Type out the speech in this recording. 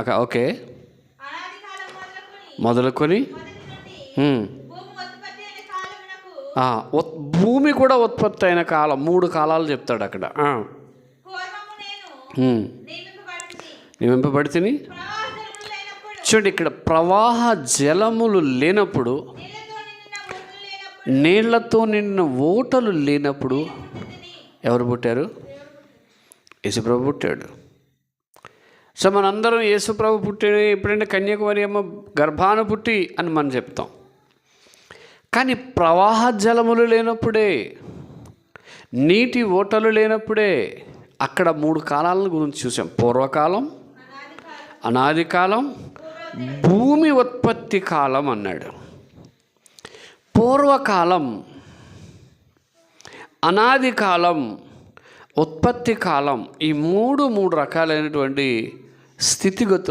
Okay. మొదలుకొని భూమి కూడా ఉత్పత్తి అయిన కాలం, 3 కాలాలు చెప్తాడు అక్కడ. నియమింపబడితిని. చూడండి, ఇక్కడ ప్రవాహ జలములు లేనప్పుడు, నీళ్లతో నిండిన ఓటలు లేనప్పుడు ఎవరు పుట్టారు? యేసుప్రభు పుట్టాడు. సో మనందరం యేసుప్రభు పుట్టిన ఎప్పుడైనా కన్యాకుమారి అమ్మ గర్భాన పుట్టి అని మనం చెప్తాం. కానీ ప్రవాహ జలములు లేనప్పుడే, నీటి ఓటలు లేనప్పుడే అక్కడ 3 కాలాల గురించి చూసాం. పూర్వకాలం, అనాది కాలం, భూమి ఉత్పత్తి కాలం అన్నాడు. పూర్వకాలం, అనాది కాలం, ఉత్పత్తి కాలం, ఈ మూడు రకాలైనటువంటి స్థితిగతులు